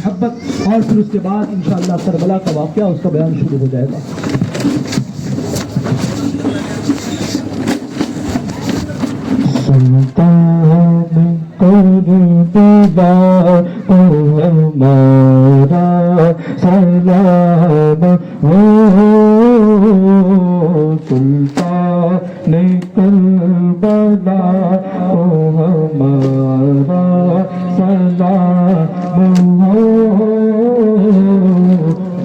محبت، اور پھر اس کے بعد انشاءاللہ کربلا کا واقعہ اس کا بیان شروع ہو جائے گا۔ سلطان کربلا کو ہمارا سلام ہو، سلطان کربلا کو ہمارا سلام ہو،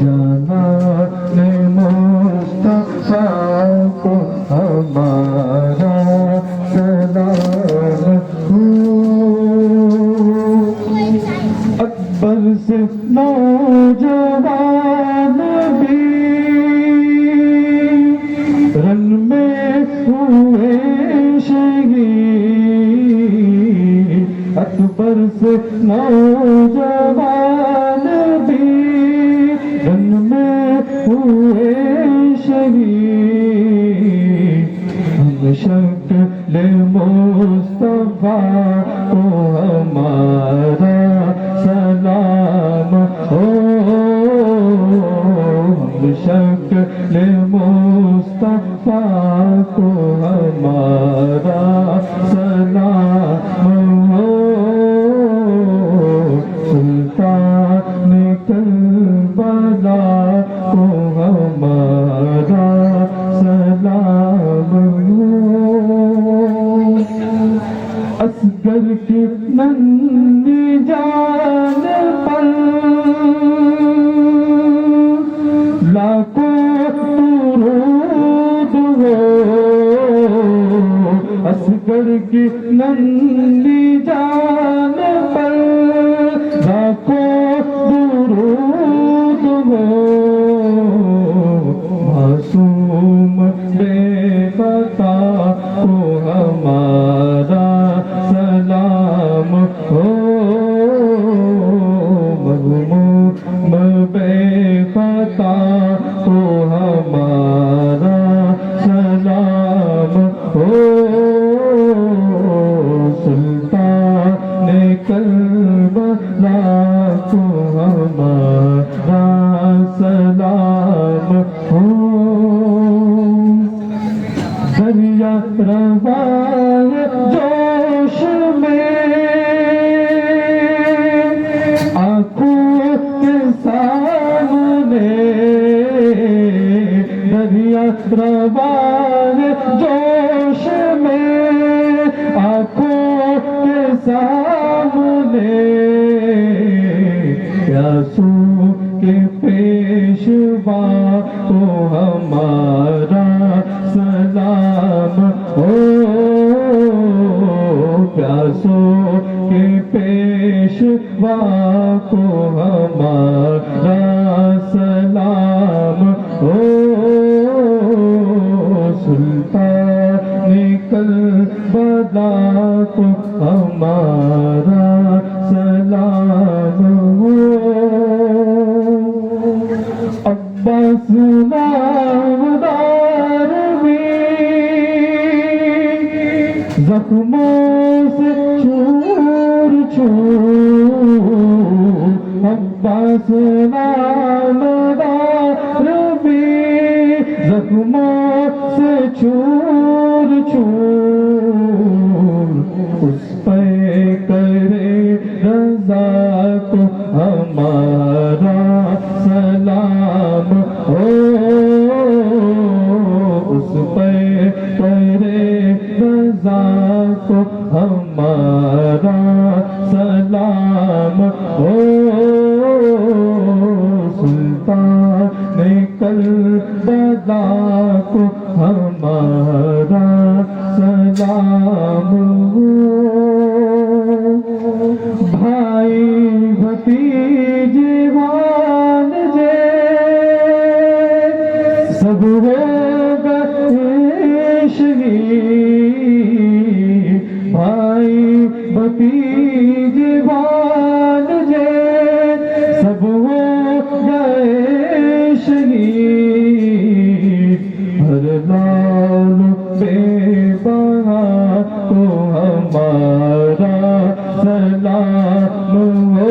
جناب مصطفیٰ کو ہمارا سلام ہو۔ اکبر سے نوجوان بھی رن میں ہوئے شہید، اکبر سے نوجوان بھی رن میں ہوئے شہید، ہم شکل مصطفیٰ کو ہمارا سلام ہو، ہم شکل مصطفیٰ کو ہمارا سلام ہو، سلطان کربلا کو ہمارا سلام ہو۔ اصغر کی ننھی جان پر لاکھوں درود ہو، اصغر کی ننھی جان پر لاکھوں درود ہو، معصوم بے خطا کو ہمارا سلام ہو، مغموم بے خطا کو ہمارا سلام ہو، سلطان کربلا کو ہمارا سلام ہو۔ دریا رواں جوش میں آنکھوں کے سامنے، دریا رواں جوش میں آنکھوں کے سامنے، پیاسوں کے پیشوا کو ہمارا سلام ہو، پیاسوں کے پیشوا کو ہمارا سلام ہو، سلطان کربلا کو ہمارا سلام ہو۔ عباس نامدار بھی زخموں سے چور چور، عباس نامدار بھی زخموں سے چور چور، اس پہ کرے رضا کو ہمارا سلام ہو، اس پہ کرے رضا کو ہمارا سلام ہو، سلطان کربلا کو ہمارا سلام ہو۔ بھائی بھتیجے بھانجے سب ہو گئے شہید، بھائی بھتیجے بھانجے سب ہو گئے شہید، ہر لال بے بہا کو ہمارا سلام ہو،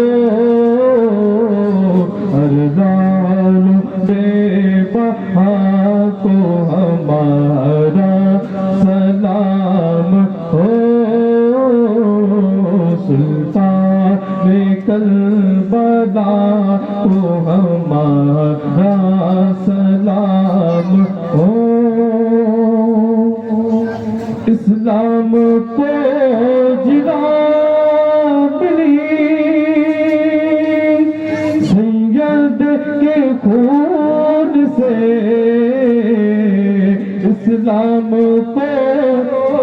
سلام کو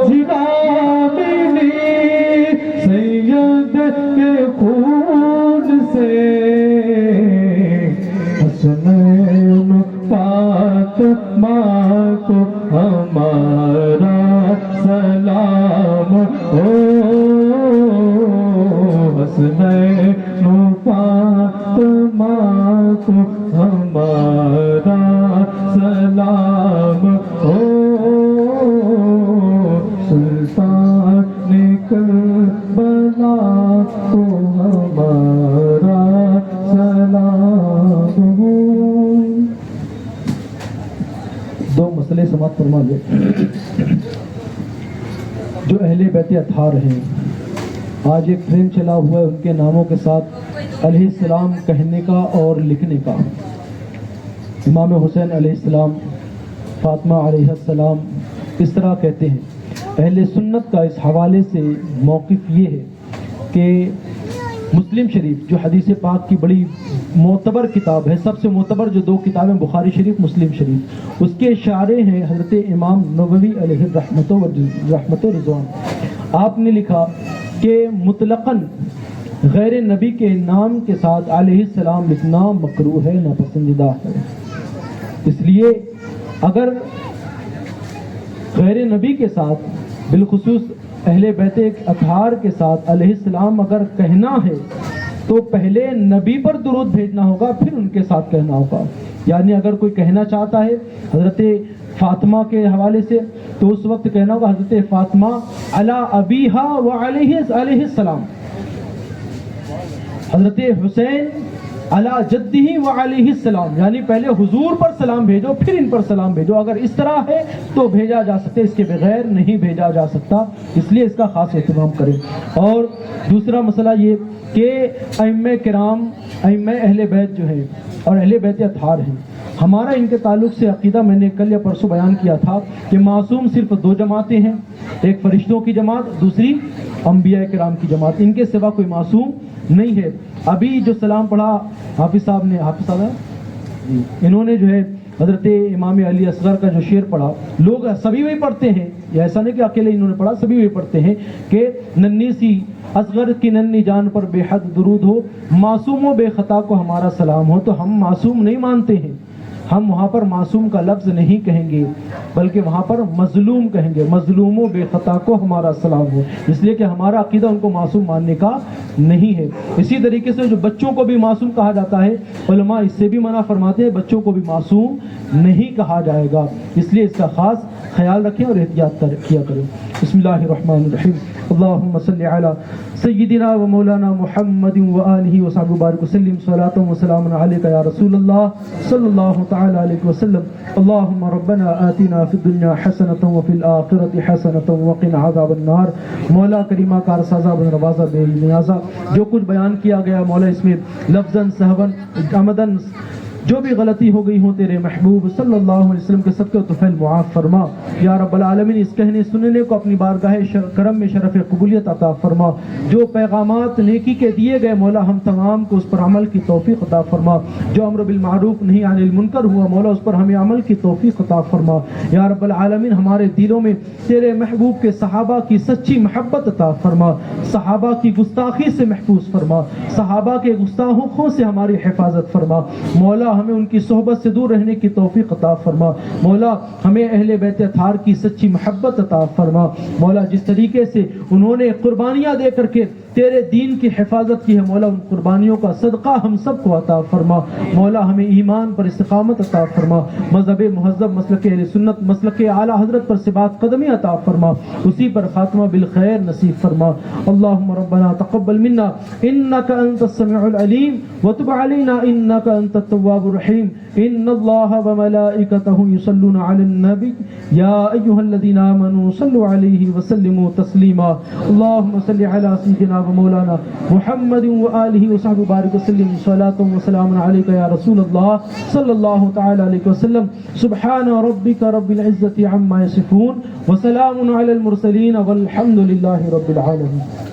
جگا ملی سید کے خون سے حسنین فاطمہ کو ہمارا سلام ہو حسنین فاطمہ کو ہمارا سلام ہو سلطان کربلا کو ہمارا سلام ہو. دو مسئلے سماعت فرما لیں. جو اہل بیت اطہار ہیں، آج ایک ٹرینڈ چلا ہوا ہے ان کے ناموں کے ساتھ علیہ السلام کہنے کا اور لکھنے کا. امام حسین علیہ السلام، فاطمہ علیہ السلام، اس طرح کہتے ہیں. اہل سنت کا اس حوالے سے موقف یہ ہے کہ مسلم شریف جو حدیث پاک کی بڑی معتبر کتاب ہے، سب سے معتبر جو دو کتابیں بخاری شریف، مسلم شریف، اس کے شارح ہیں حضرت امام نووی علیہ رحمت و رضوان. آپ نے لکھا کہ مطلقاً غیر نبی کے نام کے ساتھ علیہ السلام لکھنا مکروہ ہے، ناپسندیدہ ہے. اس لیے اگر غیر نبی کے ساتھ، بالخصوص اہل بیت اطہار کے ساتھ علیہ السلام اگر کہنا ہے تو پہلے نبی پر درود بھیجنا ہوگا، پھر ان کے ساتھ کہنا ہوگا. یعنی اگر کوئی کہنا چاہتا ہے حضرت فاطمہ کے حوالے سے تو اس وقت کہنا ہوگا حضرت فاطمہ علی ابیہا وعلیہ السلام، حضرت حسین علی جدہ وعلیہ السلام، یعنی پہلے حضور پر سلام بھیجو پھر ان پر سلام بھیجو. اگر اس طرح ہے تو بھیجا جا سکتا ہے، اس کے بغیر نہیں بھیجا جا سکتا، اس لیے اس کا خاص اہتمام کریں. اور دوسرا مسئلہ یہ کہ ائمہ کرام، ائمہ اہل بیت جو ہیں اور اہل بیت اطہار ہیں، ہمارا ان کے تعلق سے عقیدہ میں نے کل یا پرسوں بیان کیا تھا کہ معصوم صرف دو جماعتیں ہیں، ایک فرشتوں کی جماعت، دوسری انبیاء کرام کی جماعت. ان کے سوا کوئی معصوم نہیں ہے. ابھی جو سلام پڑھا حافظ صاحب نے، حافظ صاحب انہوں نے جو ہے حضرت امام علی اصغر کا جو شعر پڑھا، لوگ سبھی وہی پڑھتے ہیں، یہ ایسا نہیں کہ اکیلے انہوں نے پڑھا، سبھی وہی پڑھتے ہیں کہ ننھی سی اصغر کی ننھی جان پر بے حد درود ہو، معصوم و بے خطا کو ہمارا سلام ہو. تو ہم معصوم نہیں مانتے ہیں، ہم وہاں پر معصوم کا لفظ نہیں کہیں گے بلکہ وہاں پر مظلوم کہیں گے. مظلوم و بے خطا کو ہمارا سلام ہو، اس لیے کہ ہمارا عقیدہ ان کو معصوم ماننے کا نہیں ہے. اسی طریقے سے جو بچوں کو بھی معصوم کہا جاتا ہے، علماء اس سے بھی منع فرماتے ہیں، بچوں کو بھی معصوم نہیں کہا جائے گا. اس لیے اس کا خاص خیال رکھیں اور احتیاط کیا کریں. بسم اللہ الرحمن الرحیم. اللہم صلی علی سیدنا و مولانا محمد و آلہ و صحبہ بارک وسلم. صلاۃ و سلام علیک یا رسول اللہ صلی اللہ تعالی علیہ وسلم. اللہم ربنا آتنا فی الدنیا حسنۃ وفی الآخرۃ حسنۃ وقنا عذاب النار. مولا کریمہ کار سازا بن نوازا بے نیازا، جو کچھ بیان کیا گیا مولا اس میں لفظاً سہواً عمداً جو بھی غلطی ہو گئی ہو تیرے محبوب صلی اللہ علیہ وسلم کے صدقے و طفیل معاف فرما. یا رب العالمین اس کہنے سننے کو اپنی بارگاہ کرم میں شرف قبولیت عطا فرما. جو پیغامات نیکی کے دیے گئے مولا ہم تمام کو اس پر عمل کی توفیق عطا فرما. جو امر بالمعروف نہیں عن المنکر ہوا مولا اس پر ہمیں عمل کی توفیق عطا فرما. یا رب العالمین ہمارے دلوں میں تیرے محبوب کے صحابہ کی سچی محبت عطا فرما. صحابہ کی گستاخی سے محفوظ فرما. صحابہ کے گستاخوں سے ہماری حفاظت فرما. مولا ہمیں ان کی صحبت سے دور رہنے کی توفیق عطا فرما. مولا ہمیں اہل بیت اطہار کی سچی محبت عطا فرما. مولا جس طریقے سے انہوں نے قربانیاں دے کر کے تیرے دین کی حفاظت کی ہے مولا ان قربانیوں کا صدقہ ہم سب کو عطا فرما. مولا ہمیں ایمان پر استقامت عطا فرما. مذہب مہذب مسلک اہل سنت مسلک اعلیٰ حضرت پر ثبات قدمی عطا فرما. اسی پر خاتمہ بالخیر نصیب فرما. اللہم ربنا تقبل منا انک انت السمیع العلیم وتب علینا انک انت التواب الرحیم. ان اللہ وملائکتہ یصلون علی النبی یا ایہا الذین آمنوا صلوا علیہ وسلموا تسلیما. اللہم صلی علی سیدنا مولانا محمد وآلہ وصحبہ بارک وسلم. صلاۃ و سلام علیک یا رسول اللہ صلی اللہ تعالی علیہ وسلم. سبحان ربک رب العزة عما یصفون وسلام علی المرسلین والحمد للہ رب العالمین.